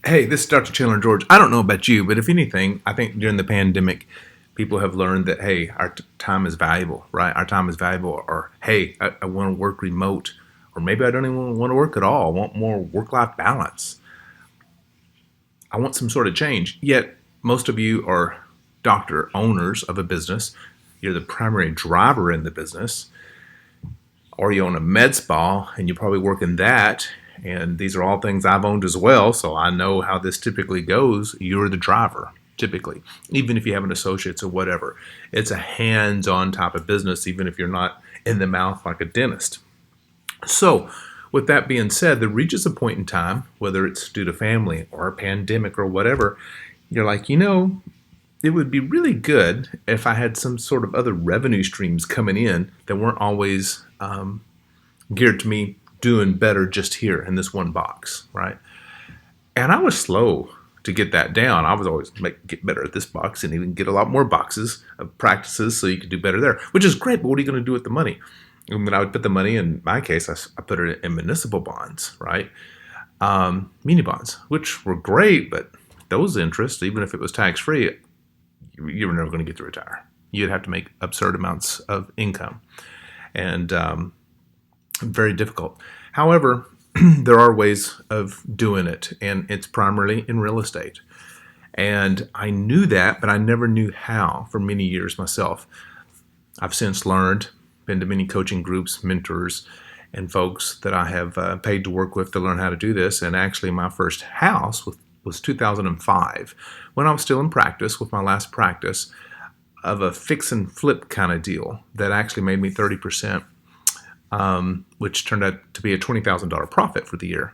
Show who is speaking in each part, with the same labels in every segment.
Speaker 1: Hey, this is Dr. Chandler George. I don't know about you, but if anything, I think during the pandemic, people have learned that, hey, our time is valuable, right? Our time is valuable. Or, hey, I want to work remote. Or maybe I don't even want to work at all. I want more work life balance. I want some sort of change. Yet, most of you are doctor owners of a business. You're the primary driver in the business. Or you own a med spa and you probably work in that. And these are all things I've owned as well, so I know how this typically goes. You're the driver, typically, even if you have an associates or whatever. It's a hands-on type of business, even if you're not in the mouth like a dentist. So, with that being said, there reaches a point in time, whether it's due to family or a pandemic or whatever, you're like, it would be really good if I had some sort of other revenue streams coming in that weren't always geared to me doing better just here in this one box, right? And I was slow to get that down. I was always get better at this box and even get a lot more boxes of practices so you could do better there, which is great, but what are you going to do with the money? And then I would put the money, in my case, I put it in municipal bonds, right? Muni bonds, which were great, but those interests, even if it was tax-free, you were never going to get to retire. You'd have to make absurd amounts of income. And very difficult. However, there are ways of doing it, and it's primarily in real estate. And I knew that, but I never knew how for many years myself. I've since learned, been to many coaching groups, mentors, and folks that I have paid to work with to learn how to do this. And actually, my first house was 2005, when I was still in practice with my last practice of a fix and flip kind of deal that actually made me 30%. Which turned out to be a $20,000 profit for the year.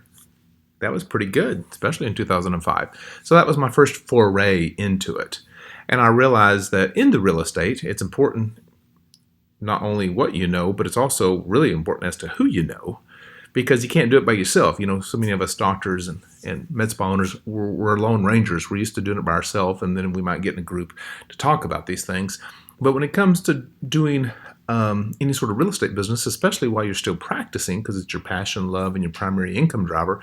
Speaker 1: That was pretty good, especially in 2005. So that was my first foray into it. And I realized that in the real estate, it's important not only what you know, but it's also really important as to who you know, because you can't do it by yourself. So many of us doctors and med spa owners, we're lone rangers. We're used to doing it by ourselves, and then we might get in a group to talk about these things. But when it comes to doing any sort of real estate business, especially while you're still practicing, because it's your passion, love, and your primary income driver,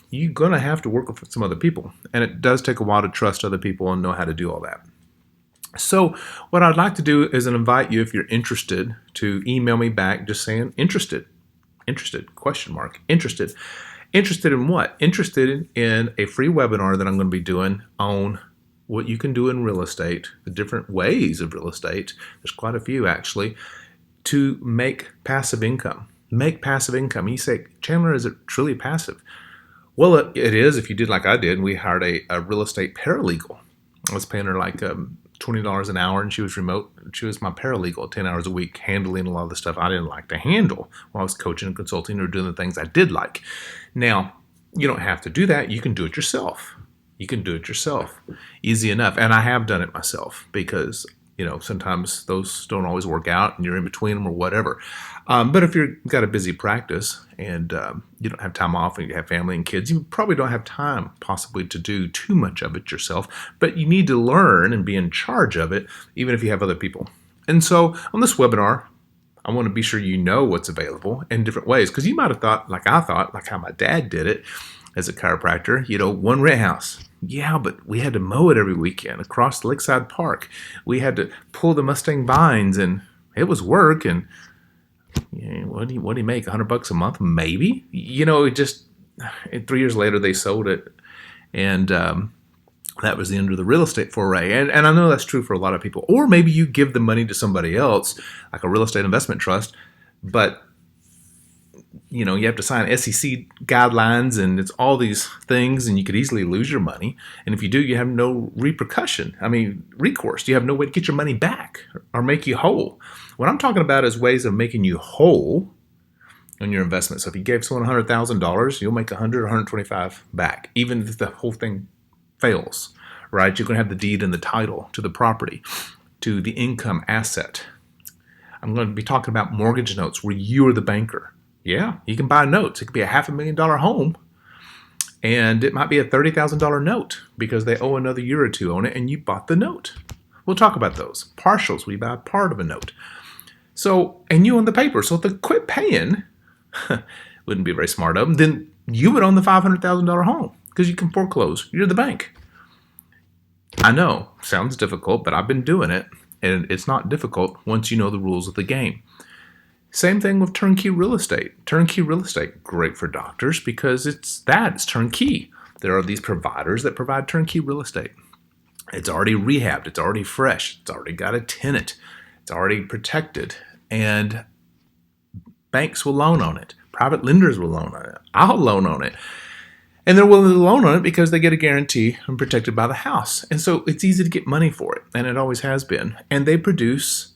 Speaker 1: you're going to have to work with some other people. And it does take a while to trust other people and know how to do all that. So what I'd like to do is invite you, if you're interested, to email me back just saying interested, question mark, interested. Interested in what? Interested in a free webinar that I'm going to be doing on what you can do in real estate, the different ways of real estate. There's quite a few actually, to make passive income. Make passive income. And you say, Chandler, is it truly passive? Well, it is if you did like I did. We hired a real estate paralegal. I was paying her like $20 an hour, and she was remote. She was my paralegal 10 hours a week, handling a lot of the stuff I didn't like to handle while I was coaching and consulting or doing the things I did like. Now, you don't have to do that. You can do it yourself. Easy enough. And I have done it myself because, sometimes those don't always work out and you're in between them or whatever. But if you've got a busy practice and you don't have time off and you have family and kids, you probably don't have time possibly to do too much of it yourself. But you need to learn and be in charge of it, even if you have other people. And so on this webinar, I want to be sure you know what's available in different ways, because you might have thought, like I thought, like how my dad did it as a chiropractor, one rent house. Yeah, but we had to mow it every weekend across the Lakeside Park. We had to pull the Mustang vines, and it was work. And what do you make? $100 a month, maybe. It just 3 years later they sold it, and that was the end of the real estate foray. And I know that's true for a lot of people. Or maybe you give the money to somebody else, like a real estate investment trust, but you have to sign SEC guidelines and it's all these things, and you could easily lose your money. And if you do, you have no recourse. You have no way to get your money back or make you whole. What I'm talking about is ways of making you whole on your investment. So if you gave someone $100,000, you'll make $100 or $125 back, even if the whole thing fails, right? You're going to have the deed and the title to the property, to the income asset. I'm going to be talking about mortgage notes where you are the banker. Yeah, you can buy notes. It could be a $500,000 home, and it might be a $30,000 note because they owe another year or two on it, and you bought the note. We'll talk about those. Partials, we buy part of a note. So, and you own the paper. So if they quit paying, wouldn't be very smart of them, then you would own the $500,000 home. because you can foreclose. You're the bank. I know, sounds difficult, but I've been doing it, and it's not difficult once you know the rules of the game. Same thing with turnkey real estate. Turnkey real estate, great for doctors because it's turnkey. There are these providers that provide turnkey real estate. It's already rehabbed, it's already fresh, it's already got a tenant, it's already protected, and banks will loan on it. Private lenders will loan on it. I'll loan on it. And they're willing to loan on it because they get a guarantee and protected by the house. And so it's easy to get money for it, and it always has been. And they produce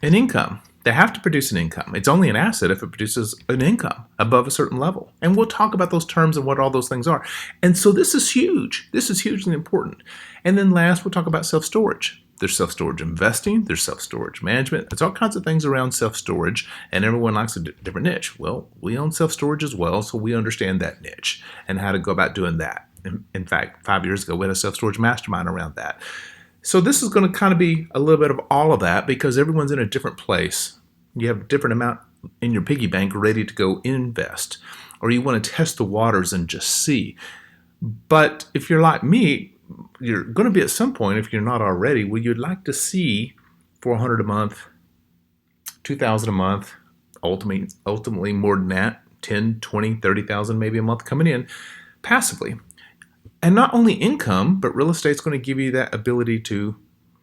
Speaker 1: an income. They have to produce an income. It's only an asset if it produces an income above a certain level. And we'll talk about those terms and what all those things are. And so this is huge. This is hugely important. And then last, we'll talk about self-storage. There's self-storage investing. There's self-storage management. There's all kinds of things around self-storage, and everyone likes a different niche. Well, we own self-storage as well, so we understand that niche and how to go about doing that. In fact, 5 years ago, we had a self-storage mastermind around that. So this is going to kind of be a little bit of all of that because everyone's in a different place. You have a different amount in your piggy bank ready to go invest, or you want to test the waters and just see. But if you're like me, you're going to be at some point, if you're not already, where you'd like to see $400 a month, $2,000 a month, ultimately more than that, 10, 20, 30,000 maybe a month coming in passively. And not only income, but real estate's going to give you that ability to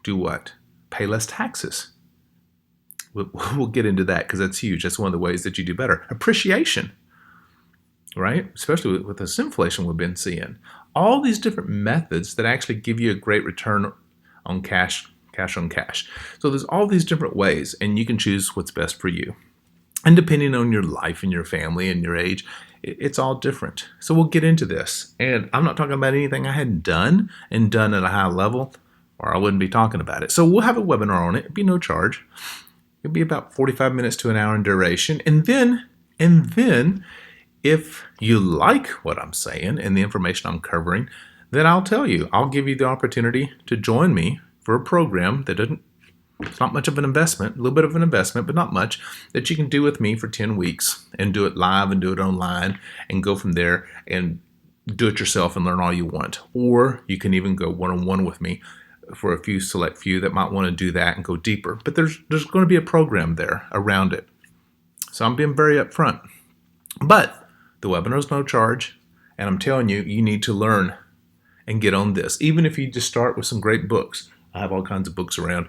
Speaker 1: do what? Pay less taxes. We'll get into that because that's huge. That's one of the ways that you do better. Appreciation, right? Especially with this inflation we've been seeing. All these different methods that actually give you a great return on cash on cash. So there's all these different ways, and you can choose what's best for you. And depending on your life and your family and your age, it's all different. So we'll get into this. And I'm not talking about anything I hadn't done and done at a high level, or I wouldn't be talking about it. So we'll have a webinar on it. It'd be no charge. It'd be about 45 minutes to an hour in duration. And then if you like what I'm saying and the information I'm covering, then I'll tell you. I'll give you the opportunity to join me for a program that it's not much of an investment, a little bit of an investment, but not much, that you can do with me for 10 weeks and do it live and do it online and go from there and do it yourself and learn all you want. Or you can even go one-on-one with me for a select few that might want to do that and go deeper. But there's going to be a program there around it. So I'm being very upfront. But the webinar is no charge, and I'm telling you, you need to learn and get on this. Even if you just start with some great books. I have all kinds of books around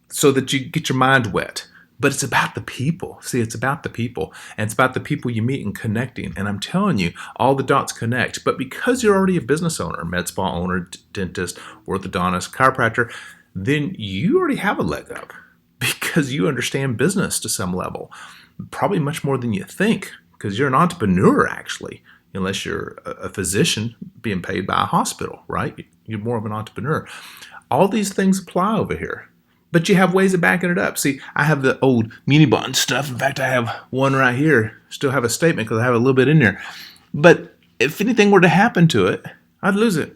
Speaker 1: so that you get your mind wet. But it's about the people. See, it's about the people. And it's about the people you meet and connecting. And I'm telling you, all the dots connect. But because you're already a business owner, med spa owner, dentist, orthodontist, chiropractor, then you already have a leg up because you understand business to some level. Probably much more than you think because you're an entrepreneur, actually, unless you're a physician being paid by a hospital, right? You're more of an entrepreneur. All these things apply over here. But you have ways of backing it up. See, I have the old muni bond stuff. In fact, I have one right here. Still have a statement because I have a little bit in there. But if anything were to happen to it, I'd lose it.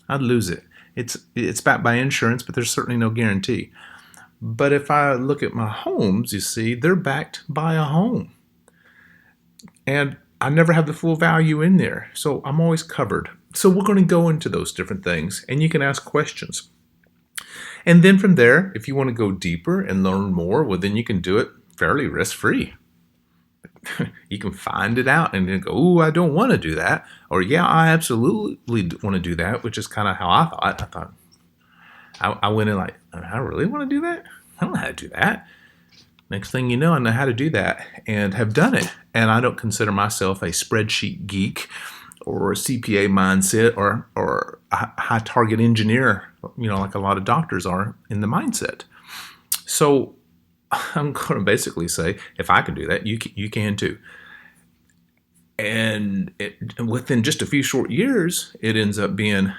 Speaker 1: I'd lose it. It's backed by insurance, but there's certainly no guarantee. But if I look at my homes, you see, they're backed by a home. And I never have the full value in there. So I'm always covered. So we're going to go into those different things, and you can ask questions. And then from there, if you want to go deeper and learn more, well, then you can do it fairly risk-free. You can find it out and then go, "Ooh, I don't want to do that." Or, "Yeah, I absolutely want to do that," which is kind of how I thought. I went in like, "I really want to do that? I don't know how to do that." Next thing you know, I know how to do that and have done it. And I don't consider myself a spreadsheet geek or a CPA mindset or a high target engineer, like a lot of doctors are in the mindset. So I'm going to basically say, if I can do that, you can too. And within just a few short years, it ends up being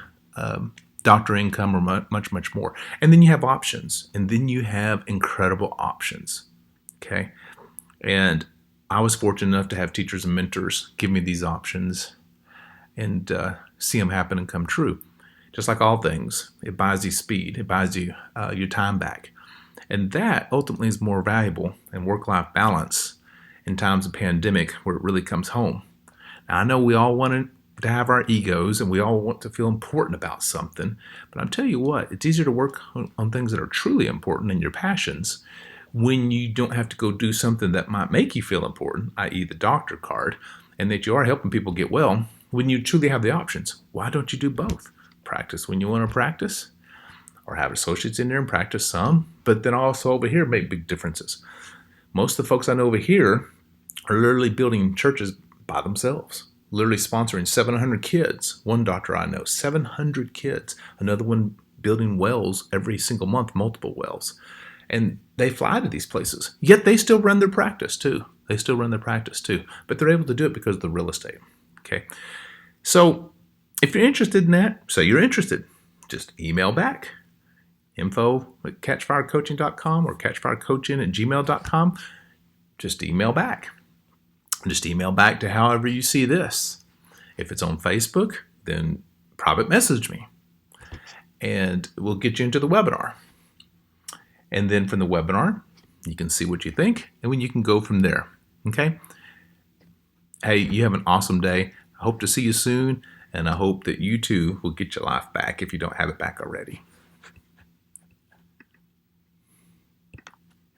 Speaker 1: doctor income or much, much more. And then you have options, and then you have incredible options. Okay. And I was fortunate enough to have teachers and mentors give me these options and see them happen and come true. Just like all things, it buys you speed. It buys you your time back. And that ultimately is more valuable in work-life balance in times of pandemic where it really comes home. Now, I know we all want to to have our egos, and we all want to feel important about something. But I'm telling you what, it's easier to work on things that are truly important and your passions when you don't have to go do something that might make you feel important, i.e. the doctor card, and that you are helping people get well. When you truly have the options, why don't you do both? Practice when you want to practice, or have associates in there and practice some, but then also over here make big differences. Most of the folks I know over here are literally building churches by themselves, literally sponsoring 700 kids. One doctor I know, 700 kids. Another one building wells every single month, multiple wells. And they fly to these places, yet they still run their practice too. But they're able to do it because of the real estate. Okay. So if you're interested in that, say you're interested, just email back, info@catchfirecoaching.com or catchfirecoaching@gmail.com. Just email back. Just email back to however you see this. If it's on Facebook, then private message me, and we'll get you into the webinar. And then from the webinar, you can see what you think, and when you can go from there. Okay? Hey, you have an awesome day. I hope to see you soon, and I hope that you too will get your life back if you don't have it back already.